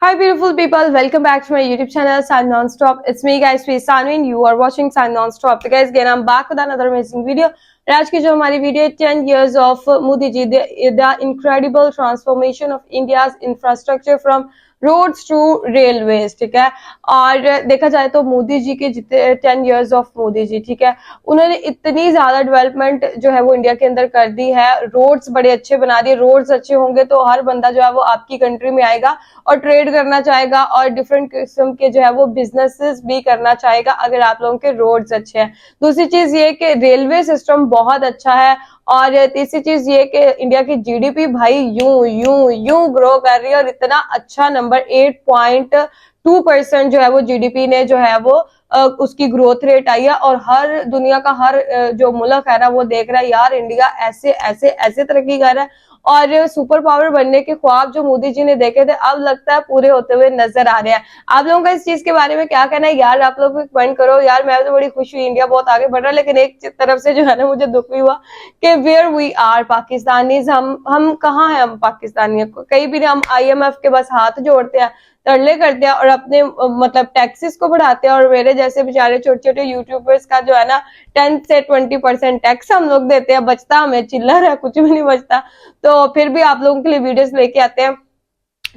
Hi beautiful people, welcome back to my YouTube channel Sun Nonstop. It's me guys, Sri Sanvi and you are watching Sun Nonstop. So guys, again I'm back with another amazing video. और आज की जो हमारी video 10 years of Modi ji the incredible transformation of India's infrastructure from roads to railways, ठीक है। और देखा जाए तो मोदी जी के जितने 10 years ऑफ मोदी जी, ठीक है, उन्होंने इतनी ज्यादा डेवलपमेंट जो है वो इंडिया के अंदर कर दी है। रोड्स बड़े अच्छे बना दिए। रोड्स अच्छे होंगे तो हर बंदा जो है वो आपकी कंट्री में आएगा और ट्रेड करना चाहेगा और डिफरेंट किस्म के जो है वो बिजनेसेस भी करना चाहेगा अगर आप लोगों के रोड्स अच्छे हैं। दूसरी चीज ये कि रेलवे सिस्टम बहुत अच्छा है। और तीसरी चीज ये कि इंडिया की जीडीपी भाई यूं यूं यूं ग्रो कर रही है और इतना अच्छा नंबर 8.2% जो है वो जीडीपी ने जो है वो उसकी ग्रोथ रेट आई है। और हर दुनिया का हर जो मुल्क है ना वो देख रहा है यार इंडिया ऐसे ऐसे ऐसे तरक्की कर रहा है। और सुपर पावर बनने के ख्वाब जो मोदी जी ने देखे थे अब लगता है पूरे होते हुए नजर आ रहे हैं। आप लोगों का इस चीज के बारे में क्या कहना है यार? आप लोग कमेंट करो यार। मैं तो बड़ी खुश हुई, इंडिया बहुत आगे बढ़ रहा है, लेकिन एक तरफ से जो है ना मुझे दुख भी हुआ कि वेयर वी आर पाकिस्तानीज, हम कहाँ हैं? हम पाकिस्तानी कहीं भी नहीं। हम IMF के बस हाथ जोड़ते हैं, तरले करते हैं और अपने मतलब टैक्सेस को बढ़ाते हैं। और मेरे जैसे बेचारे छोटे छोटे यूट्यूबर्स का जो है ना 10 से 20% टैक्स हम लोग देते हैं, बचता हमें चिल्लर है, कुछ भी नहीं बचता। तो फिर भी आप लोगों के लिए वीडियोस लेके आते हैं।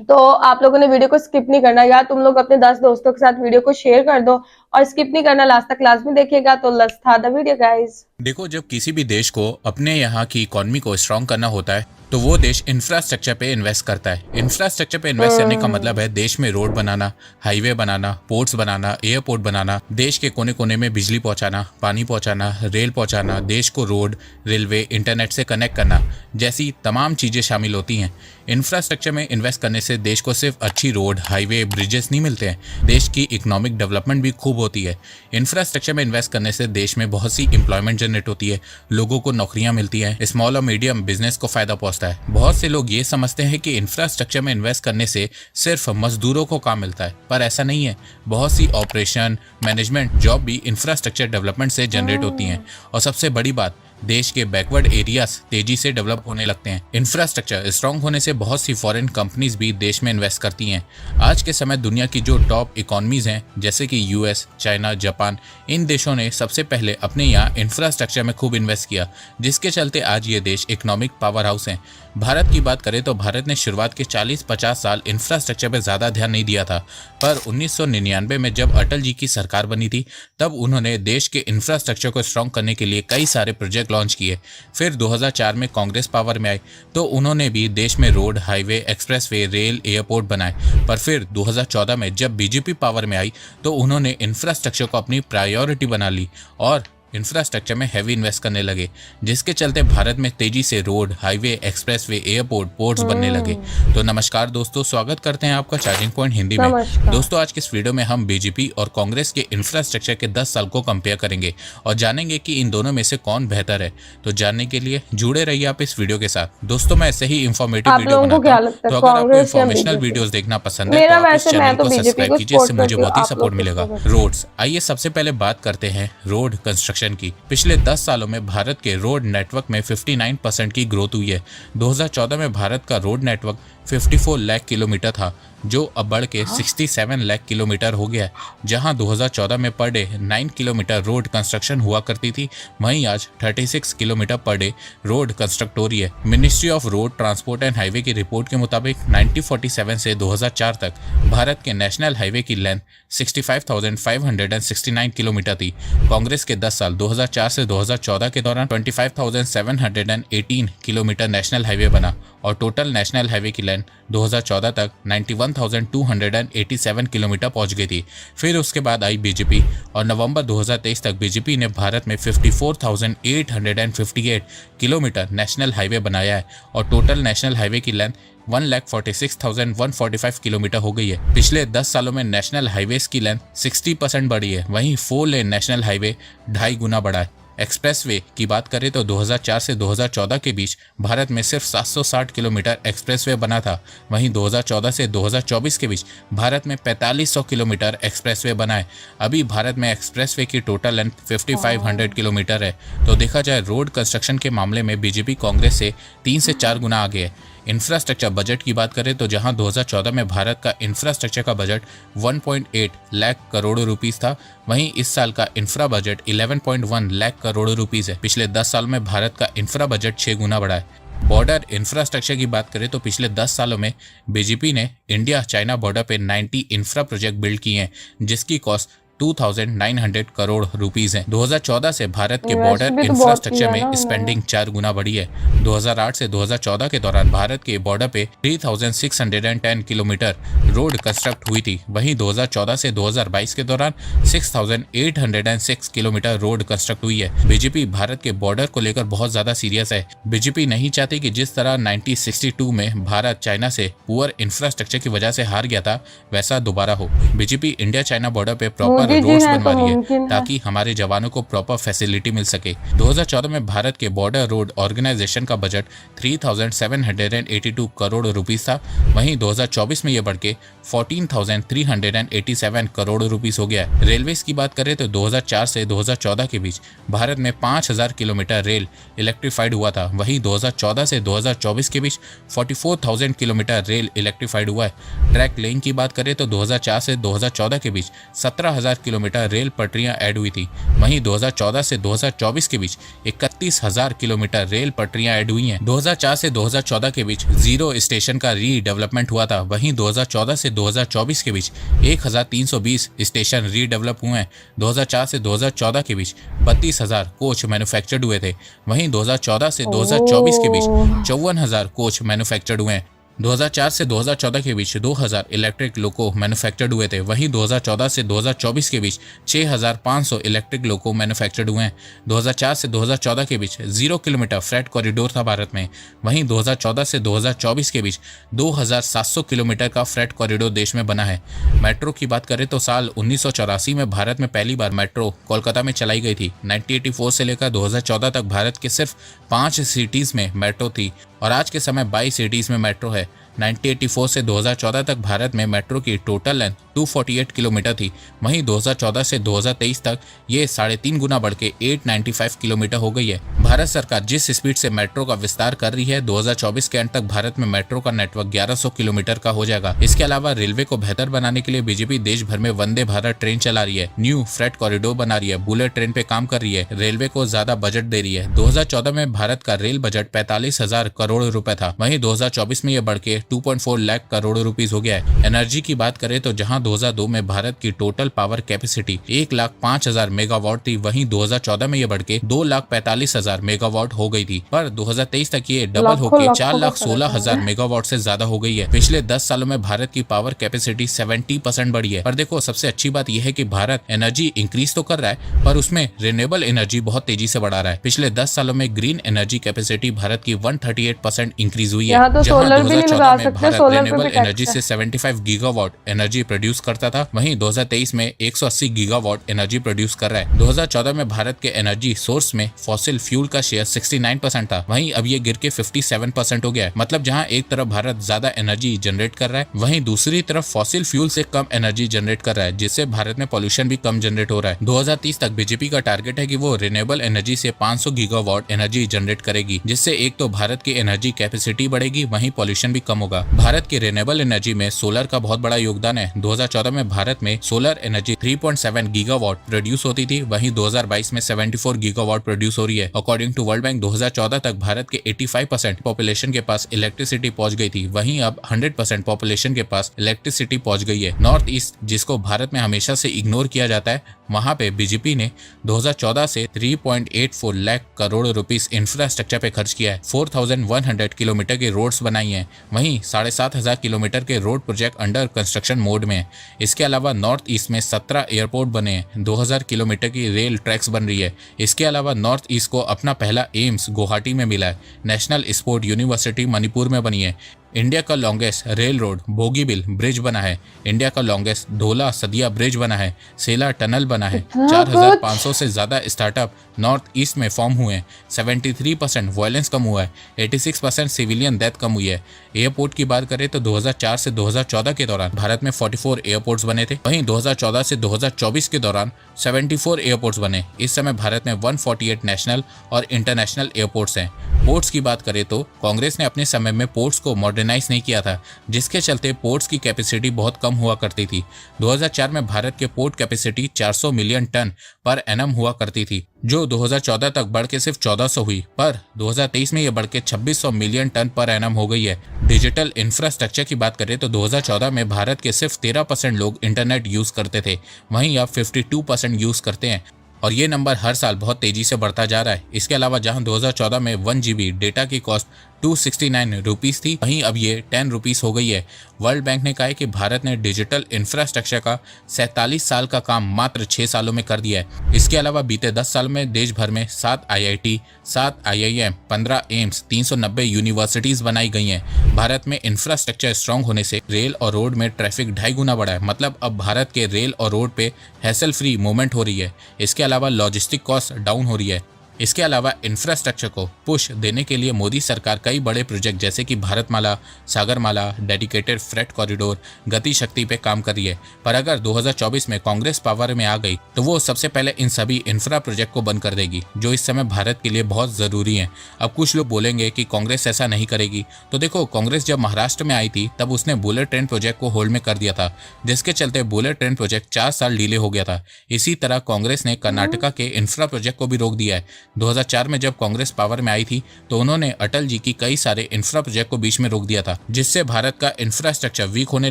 तो आप लोगों ने वीडियो को स्किप नहीं करना यार। तुम लोग अपने 10 दोस्तों के साथ वीडियो को शेयर कर दो और स्किप नहीं करना, लास्ट तक लाजमी देखिएगा। तो let's start the video guys. देखो, जब किसी भी देश को अपने यहाँ की इकोनॉमी को स्ट्रॉन्ग करना होता है तो वो देश इंफ्रास्ट्रक्चर पे इन्वेस्ट करता है। इंफ्रास्ट्रक्चर पे इन्वेस्ट करने का मतलब है देश में रोड बनाना, हाईवे बनाना, पोर्ट्स बनाना, एयरपोर्ट बनाना, देश के कोने कोने में बिजली पहुंचाना, पानी पहुंचाना, रेल पहुंचाना, देश को रोड, रेलवे, इंटरनेट से कनेक्ट करना जैसी तमाम चीजें शामिल होती हैं। इंफ्रास्ट्रक्चर में इन्वेस्ट करने से देश को सिर्फ अच्छी रोड, हाईवे, ब्रिजेस नहीं मिलते हैं, देश की इकोनॉमिक डेवलपमेंट भी खूब होती है। इंफ्रास्ट्रक्चर में इन्वेस्ट करने से देश में बहुत सी एम्प्लॉयमेंट जनरेट होती है, लोगों को नौकरियां मिलती हैं, स्मॉल और मीडियम बिजनेस को फायदा पहुंचता है। बहुत से लोग ये समझते हैं कि इंफ्रास्ट्रक्चर में इन्वेस्ट करने से सिर्फ मजदूरों को काम मिलता है, पर ऐसा नहीं है। बहुत सी ऑपरेशन, मैनेजमेंट जॉब भी इंफ्रास्ट्रक्चर डेवलपमेंट से जनरेट होती हैं। और सबसे बड़ी बात, देश के बैकवर्ड एरियाज तेजी से डेवलप होने लगते हैं। इंफ्रास्ट्रक्चर स्ट्रांग होने से बहुत सी फॉरेन कंपनीज भी देश में इन्वेस्ट करती हैं। आज के समय दुनिया की जो टॉप इकोनॉमीज हैं जैसे कि US, चाइना, जापान, इन देशों ने सबसे पहले अपने यहाँ इंफ्रास्ट्रक्चर में खूब इन्वेस्ट किया, जिसके चलते आज ये देश इकोनॉमिक पावर हाउस हैं। भारत की बात करें तो भारत ने शुरुआत के 40-50 साल इंफ्रास्ट्रक्चर पर ज़्यादा ध्यान नहीं दिया था, पर 1999 में जब अटल जी की सरकार बनी थी तब उन्होंने देश के इंफ्रास्ट्रक्चर को स्ट्रॉन्ग करने के लिए कई सारे प्रोजेक्ट लॉन्च किए। फिर 2004 में कांग्रेस पावर में आई तो उन्होंने भी देश में road, highway, expressway, rail, airport बनाए। पर फिर 2014 में जब बीजेपी पावर में आई तो उन्होंने इंफ्रास्ट्रक्चर को अपनी प्रायोरिटी बना ली और इंफ्रास्ट्रक्चर में हैवी इन्वेस्ट करने लगे, जिसके चलते भारत में तेजी से road, highway, expressway, airport, ports बनने लगे। तो नमस्कार दोस्तों, स्वागत करते हैं आपका चार्जिंग पॉइंट हिंदी में। दोस्तों, आज के इस वीडियो में हम बीजेपी और कांग्रेस के इंफ्रास्ट्रक्चर के 10 साल को कंपेयर करेंगे और जानेंगे कि इन दोनों में से कौन बेहतर है। तो जानने के लिए जुड़े रहिए आप इस वीडियो के साथ। दोस्तों, मैं ऐसे ही इंफॉर्मेटिव वीडियो बनाता हूं, तो अगर आपको इंफॉर्मेशनल वीडियोस देखना पसंद है तो आप इस चैनल को सब्सक्राइब कीजिए, इससे मुझे बहुत ही सपोर्ट मिलेगा। रोड्स, आइए सबसे पहले बात करते हैं रोड कंस्ट्रक्शन की। पिछले 10 सालों में भारत के रोड नेटवर्क में 59% की ग्रोथ हुई है। 2014 में भारत का रोड नेटवर्क 54 लाख किलोमीटर था, जो अब बढ़ के 67 लाख किलोमीटर हो गया है। जहां 2014 में per day 9 kilometre road construction हुआ करती थी, वहीं आज 36 kilometre per day road construct हो रही है। Ministry of road transport and highway की रिपोर्ट के मुताबिक 1947 से 2004 तक भारत के नेशनल हाईवे की लेंथ 65,569 किलोमीटर थी। कांग्रेस के 10 साल 2004 से 2014 के दौरान 25,718 किलोमीटर नेशनल हाईवे बना और टोटल नेशनल हाईवे की लेंथ 2014 तक 91,287 किलोमीटर पहुंच गई थी। फिर उसके बाद आई बीजेपी और नवंबर 2023 तक बीजेपी ने भारत में 54,858 किलोमीटर नेशनल हाईवे बनाया है और टोटल नेशनल हाईवे की लेंथ 1,46,145 किलोमीटर हो गई है। पिछले 10 सालों में नेशनल हाईवेज की लेंथ 60% बढ़ी है, वहीं 4 लेन नेशनल हाईवे 2.5 गुना बढ़ा है। एक्सप्रेसवे की बात करें तो 2004 से 2014 के बीच भारत में सिर्फ 760 किलोमीटर एक्सप्रेसवे बना था, वहीं 2014 से 2024 के बीच भारत में 4500 किलोमीटर एक्सप्रेसवे बना है। अभी भारत में एक्सप्रेसवे की टोटल लेंथ 5500 किलोमीटर है। तो देखा जाए रोड कंस्ट्रक्शन के मामले में बीजेपी कांग्रेस से 3 से 4 गुना आगे है। इंफ्रास्ट्रक्चर बजट की बात करें तो जहां 2014 में भारत का इंफ्रास्ट्रक्चर का बजट 1.8 लाख करोड़ रुपीस था, वहीं इस साल का infra budget 11.1 lakh crore rupees है। पिछले 10 साल में भारत का इंफ्रा बजट 6 गुना बढ़ा है। बॉर्डर इंफ्रास्ट्रक्चर की बात करें तो पिछले 10 सालों में बीजेपी ने इंडिया चाइना बॉर्डर पे 90 इंफ्रा प्रोजेक्ट बिल्ड किए हैं, जिसकी कॉस्ट 2,900 करोड़ रुपीस है। 2014 से भारत के बॉर्डर भी तो बहुत इंफ्रास्ट्रक्चर किया में ना स्पेंडिंग 4 गुना बढ़ी है। 2008 से 2014 के दौरान भारत के बॉर्डर पे 3,610 किलोमीटर रोड कंस्ट्रक्ट हुई थी। वहीं 2014 से 2022 के दौरान 6,806 किलोमीटर रोड कंस्ट्रक्ट हुई है। बीजेपी भारत के बॉर्डर को लेकर बहुत ज्यादा सीरियस है। बीजेपी नहीं चाहती कि जिस तरह 1962 में भारत चाइना से पुअर इंफ्रास्ट्रक्चर की वजह से हार गया था, वैसा दोबारा हो। बीजेपी इंडिया चाइना बॉर्डर पे प्रॉपर मोदी जी रोड्स हैं बनवा तो रही है मुमकिन है। ताकि हमारे जवानों को प्रॉपर फैसिलिटी मिल सके। 2014 में भारत के बॉर्डर रोड ऑर्गेनाइजेशन का बजट 3,782 करोड़ रुपीस था, वहीं 2024 में यह बढ़ के 14,387 करोड़ रुपीस हो गया है। रेलवेज की बात करें तो 2004 से 2014 के बीच भारत में 5,000 किलोमीटर रेल इलेक्ट्रीफाइड हुआ था, वहीं 2014 से 2024 के बीच 44,000 किलोमीटर रेल इलेक्ट्रीफाइड हुआ है। ट्रैक लेन की बात करें तो 2004 से 2014 के बीच 17,000 किलोमीटर रेल पटरियां ऐड हुई थी, वहीं 2014 से 2024 के बीच 31,000 किलोमीटर रेल पटरियां ऐड हुई हैं। 2004 से 2014 के बीच 0 स्टेशन का रीडेवलपमेंट हुआ था, वहीं 2014 से 2024 के बीच 1,320 स्टेशन रीडेवलप हुए हैं। 2004 से 2014 के बीच 32,000 कोच मैन्युफैक्चर्ड हुए थे, वहीं 2014 से 2024 के बीच 54,000 कोच मैन्युफैक्चर्ड हुए हैं। 2004 से 2014 के बीच 2,000 इलेक्ट्रिक लोको मैन्युफैक्चर्ड हुए थे, वहीं 2014 से 2024 के बीच 6,500 इलेक्ट्रिक लोको मैन्युफैक्चर्ड हुए हैं। 2004 से 2014 के बीच 0 किलोमीटर फ्रेट कॉरिडोर था भारत में, वहीं 2014 से 2024 के बीच 2,700 किलोमीटर का फ्रेट कॉरिडोर देश में बना है। मेट्रो की बात करें तो साल 1984 में भारत में पहली बार मेट्रो कोलकाता में चलाई गई थी। 1984 से लेकर 2014 तक भारत के सिर्फ 5 सिटीज में मेट्रो थी और आज के समय 22 सिटीज में मेट्रो है। 1984 से 2014 तक भारत में मेट्रो की टोटल लेंथ 248 किलोमीटर थी, वहीं 2014 से 2023 तक ये 3.5 गुना बढ़ के 895 किलोमीटर हो गई है। भारत सरकार जिस स्पीड से मेट्रो का विस्तार कर रही है, 2024 के अंत तक भारत में मेट्रो का नेटवर्क 1100 किलोमीटर का हो जाएगा। इसके अलावा रेलवे को बेहतर बनाने के लिए बीजेपी देश भर में वंदे भारत ट्रेन चला रही है, न्यू फ्रेट कॉरिडोर बना रही है, बुलेट ट्रेन पे काम कर रही है, रेलवे को ज्यादा बजट दे रही है। 2014 में भारत का रेल बजट 45,000 करोड़ रुपए था, वहीं 2024 में यह बढ़ के 2.4 लाख करोड़ रुपीस हो गया है। एनर्जी की बात करें तो जहां 2002 में भारत की टोटल पावर कैपेसिटी 1,05,000 मेगावाट थी, वहीं 2014 में यह बढ़ के 2,45,000 मेगावाट हो गई थी, पर 2023 तक ये डबल होकर 4,16,000 मेगावाट से ज्यादा हो गई है। पिछले 10 सालों में भारत की पावर कैपेसिटी 70% बढ़ी है। पर देखो, सबसे अच्छी बात यह है कि भारत एनर्जी इंक्रीज तो कर रहा है, पर उसमें रिन्यूएबल एनर्जी बहुत तेजी से बढ़ा रहा है। पिछले 10 सालों में ग्रीन एनर्जी कैपेसिटी भारत की 138% इंक्रीज हुई है। यहाँ तो जहां सोलर भी नहीं 2014 लगा में सकते, भारत सोलर पे रिन्यूएबल भी टैक्स एनर्जी है। से 75 गीगावाट एनर्जी प्रोड्यूस करता था, वहीं 2023 में 180 गीगावाट एनर्जी प्रोड्यूस कर रहा है। 2014 में भारत के एनर्जी सोर्स में फॉसिल फ्यूल का शेयर 69% था, वहीं अब ये गिर के 57% हो गया है। मतलब जहां एक तरफ भारत ज्यादा एनर्जी जनरेट कर रहा है, वहीं दूसरी तरफ फॉसिल फ्यूल से कम एनर्जी जनरेट कर रहा है, जिससे भारत में पॉल्यूशन भी कम जनरेट हो रहा है। 2030 तक बीजेपी का टारगेट है कि वो रिन्यूएबल एनर्जी से 500 गीगावाट एनर्जी जनरेट करेगी, जिससे एक तो भारत की एनर्जी कैपेसिटी बढ़ेगी, वहीं पॉल्यूशन भी कम होगा। भारत की रिन्यूएबल एनर्जी में सोलर का बहुत बड़ा योगदान है। 2014 में भारत में सोलर एनर्जी 3.7 गीगावाट प्रोड्यूस होती थी, वहीं 2022 में 74 गीगावाट प्रोड्यूस हो रही है। अकॉर्डिंग टू वर्ल्ड बैंक 2014 तक भारत के 85% पॉपुलेशन के पास इलेक्ट्रिसिटी पहुंच गई थी, वहीं अब 100% पॉपुलेशन के पास इलेक्ट्रिसिटी पहुंच गई है। नॉर्थ ईस्ट, जिसको भारत में हमेशा से इग्नोर किया जाता है, वहां पे बीजेपी ने 2014 से 3.84 लाख करोड़ रुपीस इंफ्रास्ट्रक्चर पे खर्च किया है। 4,100 किलोमीटर के रोड्स बनाई हैं, वहीं 7,500 किलोमीटर के road project under construction mode में है। इसके अलावा नॉर्थ ईस्ट में 17 एयरपोर्ट बने हैं, 2,000 किलोमीटर की रेल ट्रैक्स बन रही है। इसके अलावा नॉर्थ ईस्ट को अपना पहला एम्स गुवाहाटी में मिला है, नेशनल स्पोर्ट यूनिवर्सिटी मणिपुर में बनी है। इंडिया का longest rail road Bogibeel bridge बना है। इंडिया का लॉन्गेस्ट धोला सदिया ब्रिज बना है। सेला टनल बना है। इतना 4500 से ज्यादा स्टार्टअप नॉर्थ ईस्ट में फॉर्म हुए हैं। 73% वायलेंस कम हुआ है। 86% सिविलियन डेथ कम हुई है। एयरपोर्ट की बात करें तो 2004 से 2014 के दौरान भारत में 44 एयरपोर्ट्स बने थे। वहीं 2014 से 2024 के दौरान 74 एयरपोर्ट्स बने। इस समय भारत में 148 नेशनल और इंटरनेशनल एयरपोर्ट्स हैं। पोर्ट्स की बात करें तो कांग्रेस ने अपने समय में पोर्ट्स को मॉडर्नाइज नहीं किया था, जिसके चलते पोर्ट्स की कैपेसिटी बहुत कम हुआ करती थी। 2004 में भारत के पोर्ट कैपेसिटी 400 मिलियन टन पर एनम हुआ करती थी, जो 2014 तक बढ़ के सिर्फ 1400 हुई, पर 2023 में यह बढ़ के 2600 मिलियन टन पर एनम हो गई है। डिजिटल इंफ्रास्ट्रक्चर की बात करें तो 2014 में भारत के सिर्फ 13% लोग इंटरनेट यूज करते थे, वहीं अब 52% यूज करते हैं और ये नंबर हर साल बहुत तेजी से बढ़ता जा रहा है। इसके अलावा जहां 2014 में 1 GB डेटा की कॉस्ट 269 रुपीस थी, वहीं अब ये 10 रुपीस हो गई है। वर्ल्ड बैंक ने कहा है कि भारत ने डिजिटल इंफ्रास्ट्रक्चर का 47 साल का काम मात्र 6 सालों में कर दिया है। इसके अलावा बीते 10 साल में देश भर में 7 IIT, 7 IIM, 15 एम्स, 390 यूनिवर्सिटीज बनाई गई हैं। भारत में इंफ्रास्ट्रक्चर स्ट्रांग होने से रेल और रोड में ट्रैफिक 2.5 गुना बढ़ा है। मतलब अब भारत के रेल और रोड पे हैसल फ्री मूवमेंट हो रही है। इसके अलावा लॉजिस्टिक कॉस्ट डाउन हो रही है। इसके अलावा इंफ्रास्ट्रक्चर को पुश देने के लिए मोदी सरकार कई बड़े प्रोजेक्ट जैसे कि Bharatmala, Sagarmala, dedicated freight corridor, गति शक्ति पे काम कर रही है। पर अगर 2024 में कांग्रेस पावर में आ गई तो वो सबसे पहले इन सभी इंफ्रा प्रोजेक्ट को बंद कर देगी, जो इस समय भारत के लिए बहुत जरूरी है। अब कुछ लोग बोलेंगे कि कांग्रेस ऐसा नहीं करेगी, तो देखो कांग्रेस जब महाराष्ट्र में आई थी तब उसने बुलेट ट्रेन प्रोजेक्ट को होल्ड में कर दिया था, जिसके चलते बुलेट ट्रेन प्रोजेक्ट 4 साल डिले हो गया था। इसी तरह कांग्रेस ने कर्नाटका के इंफ्रा प्रोजेक्ट को भी रोक दिया है। 2004 में जब कांग्रेस पावर में आई थी तो उन्होंने अटल जी की कई सारे इंफ्रा प्रोजेक्ट को बीच में रोक दिया था, जिससे भारत का इंफ्रास्ट्रक्चर वीक होने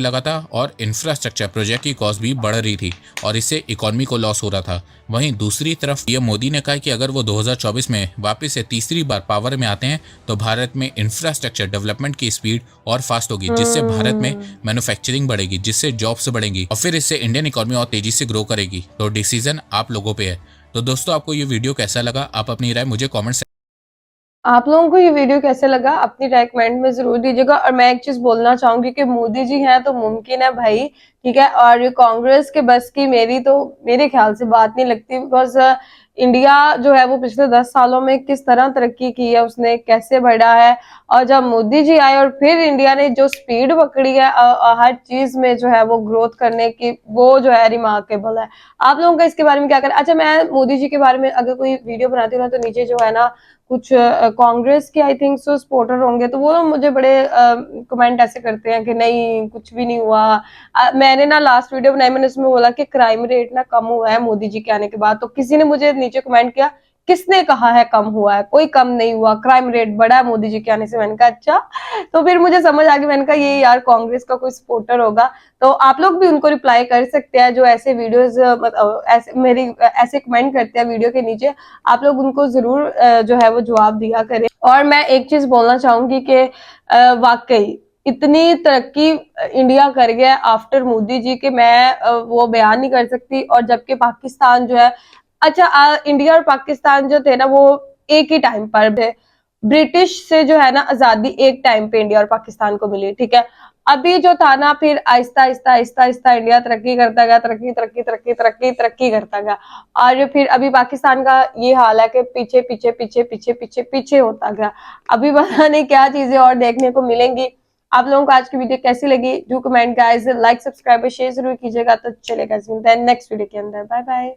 लगा था और इंफ्रास्ट्रक्चर प्रोजेक्ट की कॉस्ट भी बढ़ रही थी और इससे इकोनॉमी को लॉस हो रहा था। वहीं दूसरी तरफ पीएम मोदी ने कहा कि अगर वो 2024 में वापस से तीसरी बार पावर में आते हैं तो भारत में इंफ्रास्ट्रक्चर डेवलपमेंट की स्पीड और फास्ट होगी, जिससे भारत में मैन्युफैक्चरिंग बढ़ेगी, जिससे जॉब्स बढ़ेंगी और फिर इससे इंडियन इकोनॉमी और तेजी से ग्रो करेगी। तो डिसीजन आप लोगों पे है। तो दोस्तों आपको ये वीडियो कैसा लगा, आप अपनी राय मुझे कमेंट आप लोगों को ये वीडियो कैसे लगा अपनी राय कमेंट में जरूर दीजिएगा। और मैं एक चीज बोलना चाहूंगी कि मोदी जी हैं तो मुमकिन है भाई, ठीक है। और कांग्रेस के बस की मेरे ख्याल से बात नहीं लगती, बिकॉज इंडिया जो है वो पिछले 10 सालों में किस तरह तरक्की की है, उसने कैसे बढ़ा है। और जब मोदी जी आए और फिर इंडिया ने जो स्पीड पकड़ी है हर चीज में जो है वो ग्रोथ करने की, वो जो है रिमार्केबल है। आप लोगों का इसके बारे में क्या करें। अच्छा, मैं मोदी जी के बारे में अगर कोई वीडियो बनाती हूँ ना तो नीचे जो है ना कुछ कांग्रेस के आई थिंक सो सपोर्टर होंगे, तो वो मुझे बड़े कमेंट ऐसे करते हैं कि नहीं कुछ भी नहीं हुआ। मैंने ना लास्ट वीडियो बनाई, मैंने उसमें बोला कि क्राइम रेट ना कम हुआ है मोदी जी के आने के बाद, तो किसी ने मुझे नीचे कमेंट किया किसने कहा है कम हुआ है, कोई कम नहीं हुआ, क्राइम रेट बढ़ा है मोदी जी के आने से। मैंने कहा अच्छा, तो फिर मुझे समझ आ गई, मैंने कहा ये यार कांग्रेस का कोई सपोर्टर होगा। तो आप लोग भी उनको रिप्लाई कर सकते हैं जो ऐसे वीडियोस ऐसे कमेंट करते हैं वीडियो के नीचे, आप लोग उनको जरूर जो है वो जवाब दिया करें। और मैं एक चीज बोलना चाहूंगी कि वाकई इतनी तरक्की इंडिया कर गया आफ्टर मोदी जी के मैं वो बयान नहीं कर सकती। और जबकि पाकिस्तान जो है, अच्छा इंडिया और पाकिस्तान जो थे ना वो एक ही टाइम पर थे, ब्रिटिश से जो है ना आजादी एक टाइम पे इंडिया और पाकिस्तान को मिली, ठीक है। अभी जो था ना फिर आहिस्ता आहिस्ता आहिस्ता आहिस्ता इंडिया तरक्की करता गया, तरक्की तरक्की तरक्की तरक्की तरक्की करता गया। और फिर अभी पाकिस्तान का ये हाल है कि पीछे पीछे पीछे पीछे पीछे पीछे होता गया। अभी पता नहीं क्या चीजें और देखने को मिलेंगी। आप लोगों को आज की वीडियो कैसी लगी, do comment guys, like subscribe share जरूर कीजिएगा। तो चलेगा नेक्स्ट वीडियो के अंदर, बाय बाय।